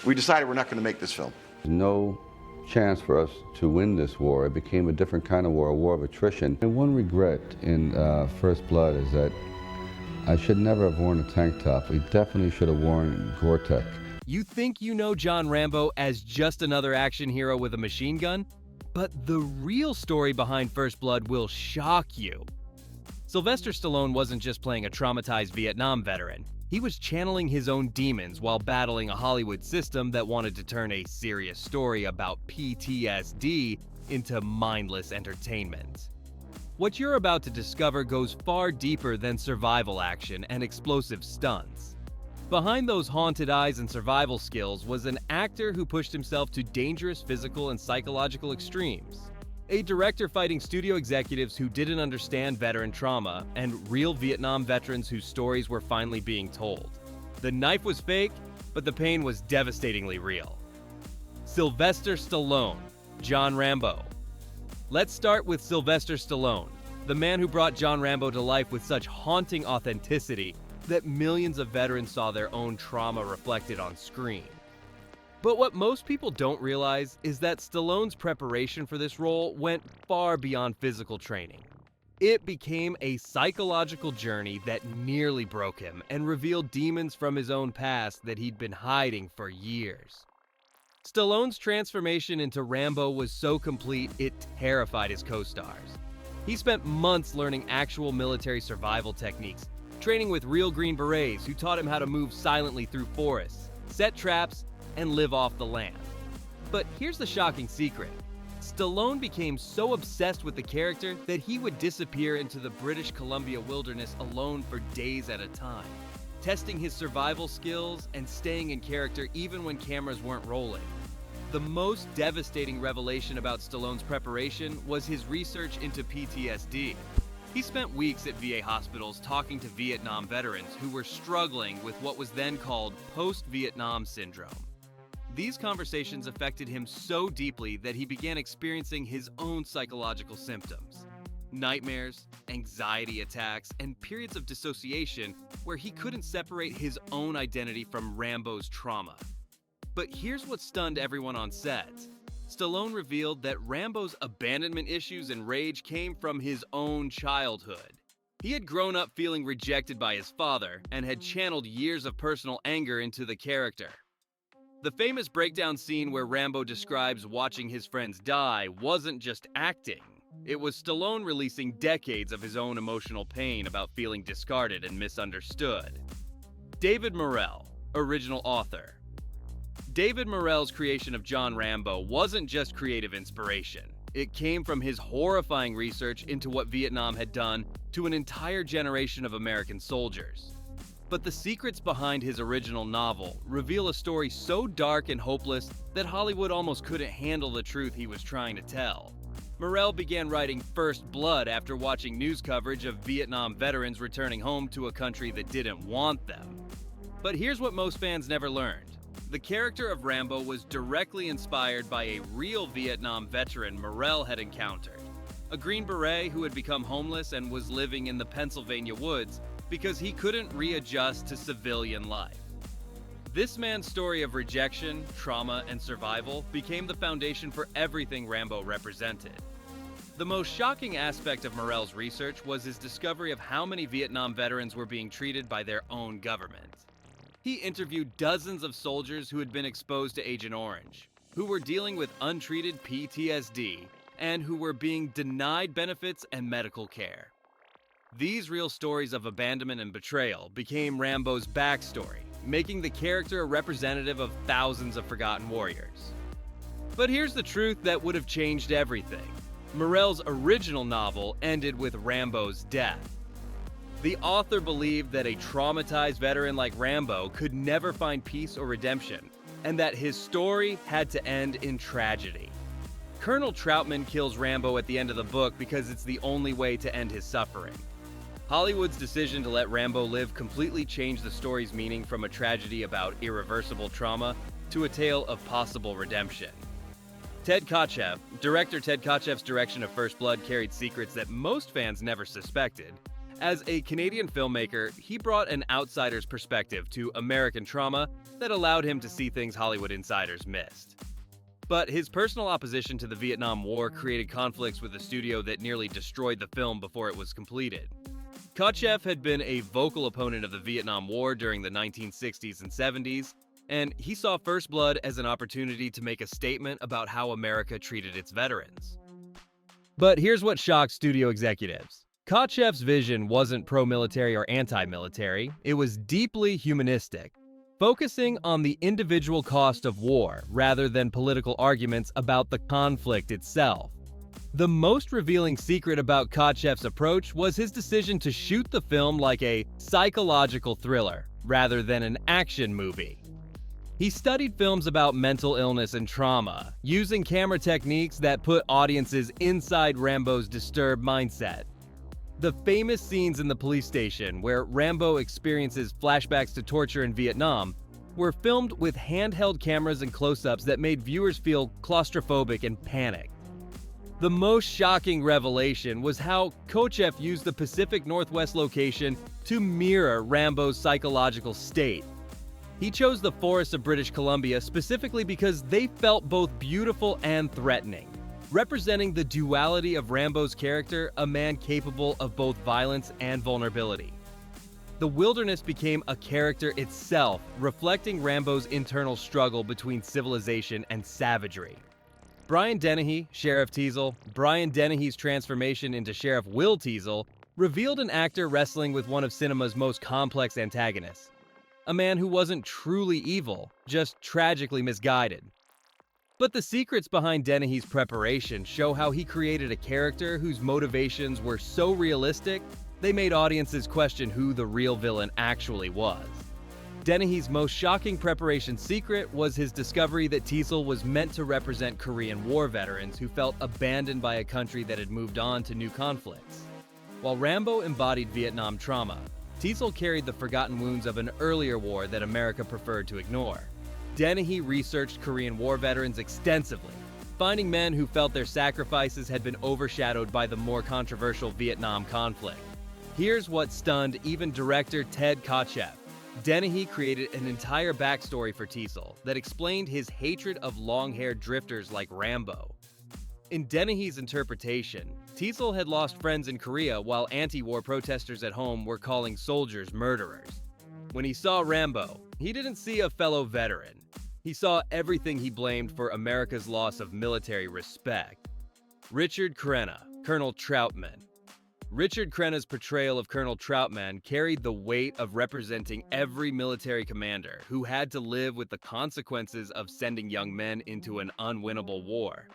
we decided we're not going to make this film. No chance for us to win this war. It became a different kind of war of attrition. And one regret in First Blood is that I should never have worn a tank top. We definitely should have worn Gore-Tex. You think you know John Rambo as just another action hero with a machine gun? But the real story behind First Blood will shock you. Sylvester Stallone wasn't just playing a traumatized Vietnam veteran. He was channeling his own demons while battling a Hollywood system that wanted to turn a serious story about PTSD into mindless entertainment. What you're about to discover goes far deeper than survival action and explosive stunts. Behind those haunted eyes and survival skills was an actor who pushed himself to dangerous physical and psychological extremes. A director fighting studio executives who didn't understand veteran trauma, and real Vietnam veterans whose stories were finally being told. The knife was fake, but the pain was devastatingly real. Sylvester Stallone, John Rambo. Let's start with Sylvester Stallone, the man who brought John Rambo to life with such haunting authenticity that millions of veterans saw their own trauma reflected on screen. But what most people don't realize is that Stallone's preparation for this role went far beyond physical training. It became a psychological journey that nearly broke him and revealed demons from his own past that he'd been hiding for years. Stallone's transformation into Rambo was so complete it terrified his co-stars. He spent months learning actual military survival techniques, training with real Green Berets who taught him how to move silently through forests, set traps, and live off the land. But here's the shocking secret. Stallone became so obsessed with the character that he would disappear into the British Columbia wilderness alone for days at a time, testing his survival skills and staying in character even when cameras weren't rolling. The most devastating revelation about Stallone's preparation was his research into PTSD. He spent weeks at VA hospitals talking to Vietnam veterans who were struggling with what was then called post-Vietnam syndrome. These conversations affected him so deeply that he began experiencing his own psychological symptoms. Nightmares, anxiety attacks, and periods of dissociation where he couldn't separate his own identity from Rambo's trauma. But here's what stunned everyone on set. Stallone revealed that Rambo's abandonment issues and rage came from his own childhood. He had grown up feeling rejected by his father and had channeled years of personal anger into the character. The famous breakdown scene where Rambo describes watching his friends die wasn't just acting. It was Stallone releasing decades of his own emotional pain about feeling discarded and misunderstood. David Morrell, original author. David Morrell's creation of John Rambo wasn't just creative inspiration. It came from his horrifying research into what Vietnam had done to an entire generation of American soldiers. But the secrets behind his original novel reveal a story so dark and hopeless that Hollywood almost couldn't handle the truth he was trying to tell. Morrell began writing First Blood after watching news coverage of Vietnam veterans returning home to a country that didn't want them. But here's what most fans never learned. The character of Rambo was directly inspired by a real Vietnam veteran Morrell had encountered, a Green Beret who had become homeless and was living in the Pennsylvania woods because he couldn't readjust to civilian life. This man's story of rejection, trauma, and survival became the foundation for everything Rambo represented. The most shocking aspect of Morrell's research was his discovery of how many Vietnam veterans were being treated by their own government. He interviewed dozens of soldiers who had been exposed to Agent Orange, who were dealing with untreated PTSD, and who were being denied benefits and medical care. These real stories of abandonment and betrayal became Rambo's backstory, making the character a representative of thousands of forgotten warriors. But here's the truth that would have changed everything. Morrell's original novel ended with Rambo's death. The author believed that a traumatized veteran like Rambo could never find peace or redemption, and that his story had to end in tragedy. Colonel Troutman kills Rambo at the end of the book because it's the only way to end his suffering. Hollywood's decision to let Rambo live completely changed the story's meaning from a tragedy about irreversible trauma to a tale of possible redemption. Ted Kotcheff, director Ted Kotcheff's direction of First Blood carried secrets that most fans never suspected, As a Canadian filmmaker, he brought an outsider's perspective to American trauma that allowed him to see things Hollywood insiders missed. But his personal opposition to the Vietnam War created conflicts with the studio that nearly destroyed the film before it was completed. Kotcheff had been a vocal opponent of the Vietnam War during the 1960s and 70s, and he saw First Blood as an opportunity to make a statement about how America treated its veterans. But here's what shocked studio executives. Kotcheff's vision wasn't pro-military or anti-military, it was deeply humanistic, focusing on the individual cost of war rather than political arguments about the conflict itself. The most revealing secret about Kotcheff's approach was his decision to shoot the film like a psychological thriller rather than an action movie. He studied films about mental illness and trauma, using camera techniques that put audiences inside Rambo's disturbed mindset. The famous scenes in the police station where Rambo experiences flashbacks to torture in Vietnam were filmed with handheld cameras and close-ups that made viewers feel claustrophobic and panicked. The most shocking revelation was how Kotcheff used the Pacific Northwest location to mirror Rambo's psychological state. He chose the forests of British Columbia specifically because they felt both beautiful and threatening, representing the duality of Rambo's character, a man capable of both violence and vulnerability. The wilderness became a character itself, reflecting Rambo's internal struggle between civilization and savagery. Brian Dennehy, Sheriff Teasle, Brian Dennehy's transformation into Sheriff Will Teasle revealed an actor wrestling with one of cinema's most complex antagonists. A man who wasn't truly evil, just tragically misguided. But the secrets behind Dennehy's preparation show how he created a character whose motivations were so realistic, they made audiences question who the real villain actually was. Dennehy's most shocking preparation secret was his discovery that Teasle was meant to represent Korean War veterans who felt abandoned by a country that had moved on to new conflicts. While Rambo embodied Vietnam trauma, Teasle carried the forgotten wounds of an earlier war that America preferred to ignore. Dennehy researched Korean War veterans extensively, finding men who felt their sacrifices had been overshadowed by the more controversial Vietnam conflict. Here's what stunned even director Ted Kotcheff. Dennehy created an entire backstory for Teasle that explained his hatred of long-haired drifters like Rambo. In Dennehy's interpretation, Teasle had lost friends in Korea while anti-war protesters at home were calling soldiers murderers. When he saw Rambo, he didn't see a fellow veteran. He saw everything he blamed for America's loss of military respect. Richard Crenna, Colonel Troutman. Richard Crenna's portrayal of Colonel Troutman carried the weight of representing every military commander who had to live with the consequences of sending young men into an unwinnable war.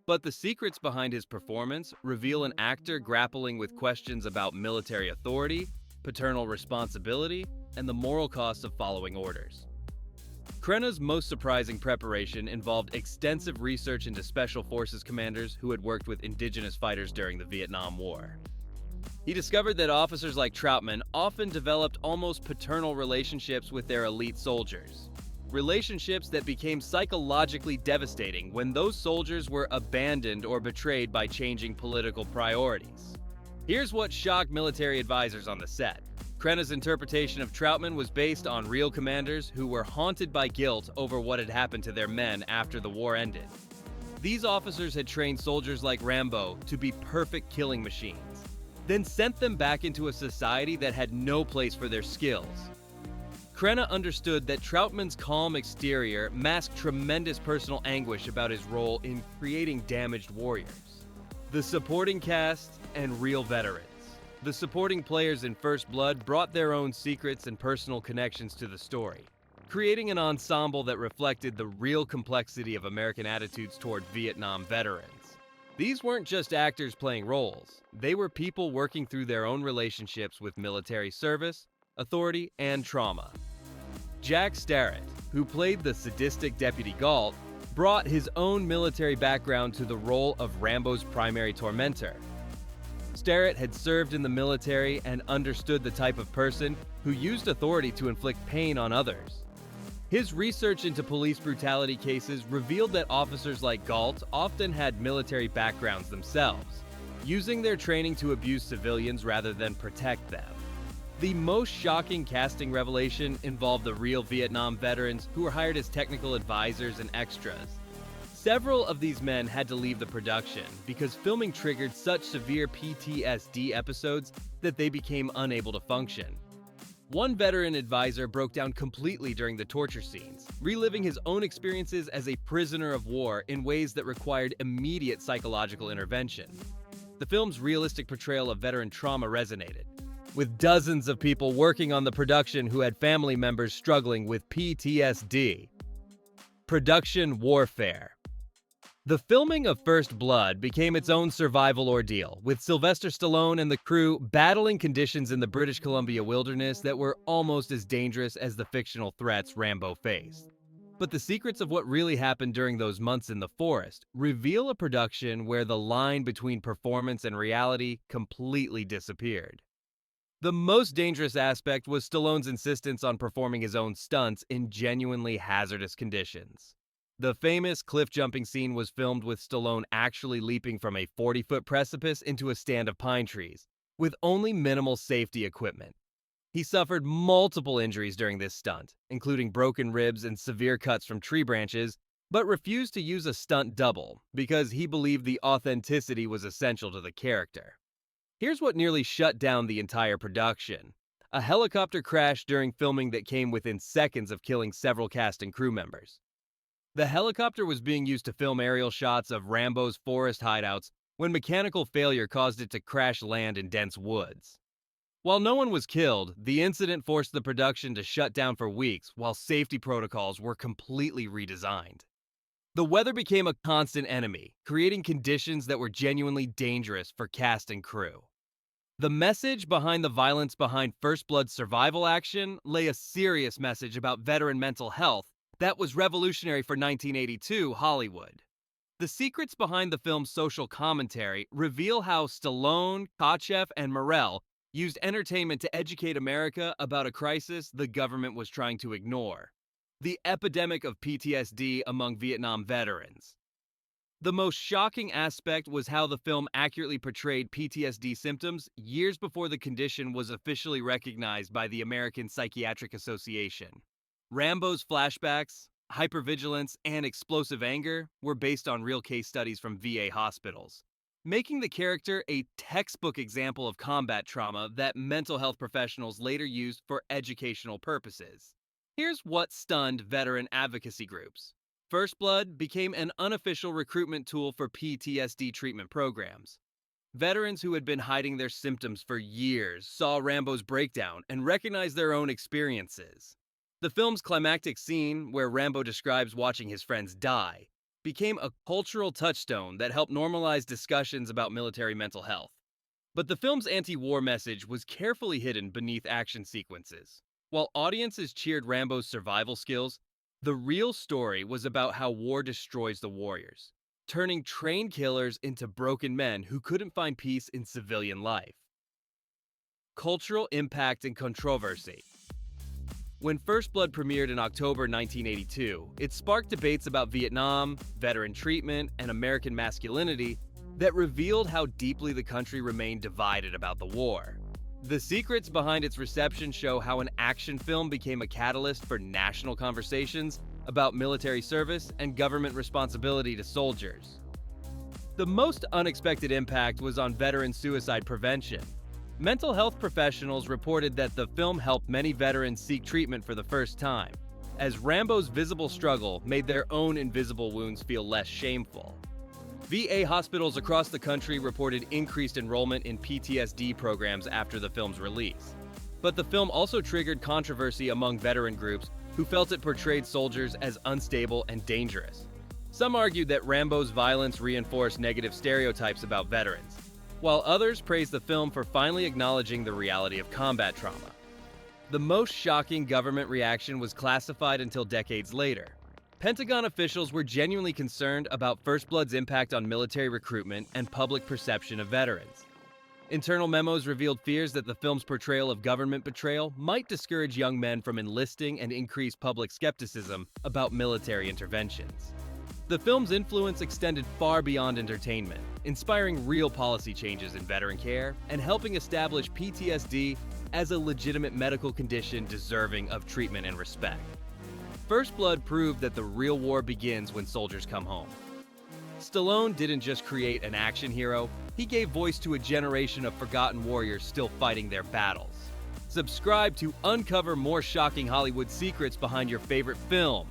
But the secrets behind his performance reveal an actor grappling with questions about military authority, paternal responsibility, and the moral cost of following orders. Crenna's most surprising preparation involved extensive research into Special Forces commanders who had worked with indigenous fighters during the Vietnam War. He discovered that officers like Troutman often developed almost paternal relationships with their elite soldiers. Relationships that became psychologically devastating when those soldiers were abandoned or betrayed by changing political priorities. Here's what shocked military advisors on the set. Crenna's interpretation of Troutman was based on real commanders who were haunted by guilt over what had happened to their men after the war ended. These officers had trained soldiers like Rambo to be perfect killing machines, then sent them back into a society that had no place for their skills. Crenna understood that Troutman's calm exterior masked tremendous personal anguish about his role in creating damaged warriors. The supporting cast and real veterans. The supporting players in First Blood brought their own secrets and personal connections to the story, creating an ensemble that reflected the real complexity of American attitudes toward Vietnam veterans. These weren't just actors playing roles, they were people working through their own relationships with military service, authority, and trauma. Jack Starrett, who played the sadistic Deputy Galt, brought his own military background to the role of Rambo's primary tormentor. Starrett had served in the military and understood the type of person who used authority to inflict pain on others. His research into police brutality cases revealed that officers like Galt often had military backgrounds themselves, using their training to abuse civilians rather than protect them. The most shocking casting revelation involved the real Vietnam veterans who were hired as technical advisors and extras. Several of these men had to leave the production because filming triggered such severe PTSD episodes that they became unable to function. One veteran advisor broke down completely during the torture scenes, reliving his own experiences as a prisoner of war in ways that required immediate psychological intervention. The film's realistic portrayal of veteran trauma resonated, with dozens of people working on the production who had family members struggling with PTSD. Production warfare. The filming of First Blood became its own survival ordeal, with Sylvester Stallone and the crew battling conditions in the British Columbia wilderness that were almost as dangerous as the fictional threats Rambo faced. But the secrets of what really happened during those months in the forest reveal a production where the line between performance and reality completely disappeared. The most dangerous aspect was Stallone's insistence on performing his own stunts in genuinely hazardous conditions. The famous cliff-jumping scene was filmed with Stallone actually leaping from a 40-foot precipice into a stand of pine trees, with only minimal safety equipment. He suffered multiple injuries during this stunt, including broken ribs and severe cuts from tree branches, but refused to use a stunt double because he believed the authenticity was essential to the character. Here's what nearly shut down the entire production. A helicopter crash during filming that came within seconds of killing several cast and crew members. The helicopter was being used to film aerial shots of Rambo's forest hideouts when mechanical failure caused it to crash land in dense woods. While no one was killed, the incident forced the production to shut down for weeks while safety protocols were completely redesigned. The weather became a constant enemy, creating conditions that were genuinely dangerous for cast and crew. The message behind the violence behind First Blood's survival action lay a serious message about veteran mental health that was revolutionary for 1982 Hollywood. The secrets behind the film's social commentary reveal how Stallone, Kotcheff, and Morrell used entertainment to educate America about a crisis the government was trying to ignore: the epidemic of PTSD among Vietnam veterans. The most shocking aspect was how the film accurately portrayed PTSD symptoms years before the condition was officially recognized by the American Psychiatric Association. Rambo's flashbacks, hypervigilance, and explosive anger were based on real case studies from VA hospitals, making the character a textbook example of combat trauma that mental health professionals later used for educational purposes. Here's what stunned veteran advocacy groups. First Blood became an unofficial recruitment tool for PTSD treatment programs. Veterans who had been hiding their symptoms for years saw Rambo's breakdown and recognized their own experiences. The film's climactic scene, where Rambo describes watching his friends die, became a cultural touchstone that helped normalize discussions about military mental health. But the film's anti-war message was carefully hidden beneath action sequences. While audiences cheered Rambo's survival skills, the real story was about how war destroys the warriors, turning trained killers into broken men who couldn't find peace in civilian life. Cultural impact and controversy. When First Blood premiered in October 1982, it sparked debates about Vietnam, veteran treatment, and American masculinity that revealed how deeply the country remained divided about the war. The secrets behind its reception show how an action film became a catalyst for national conversations about military service and government responsibility to soldiers. The most unexpected impact was on veteran suicide prevention. Mental health professionals reported that the film helped many veterans seek treatment for the first time, as Rambo's visible struggle made their own invisible wounds feel less shameful. VA hospitals across the country reported increased enrollment in PTSD programs after the film's release. But the film also triggered controversy among veteran groups who felt it portrayed soldiers as unstable and dangerous. Some argued that Rambo's violence reinforced negative stereotypes about veterans, while others praised the film for finally acknowledging the reality of combat trauma. The most shocking government reaction was classified until decades later. Pentagon officials were genuinely concerned about First Blood's impact on military recruitment and public perception of veterans. Internal memos revealed fears that the film's portrayal of government betrayal might discourage young men from enlisting and increase public skepticism about military interventions. The film's influence extended far beyond entertainment, inspiring real policy changes in veteran care and helping establish PTSD as a legitimate medical condition deserving of treatment and respect. First Blood proved that the real war begins when soldiers come home. Stallone didn't just create an action hero, he gave voice to a generation of forgotten warriors still fighting their battles. Subscribe to uncover more shocking Hollywood secrets behind your favorite films.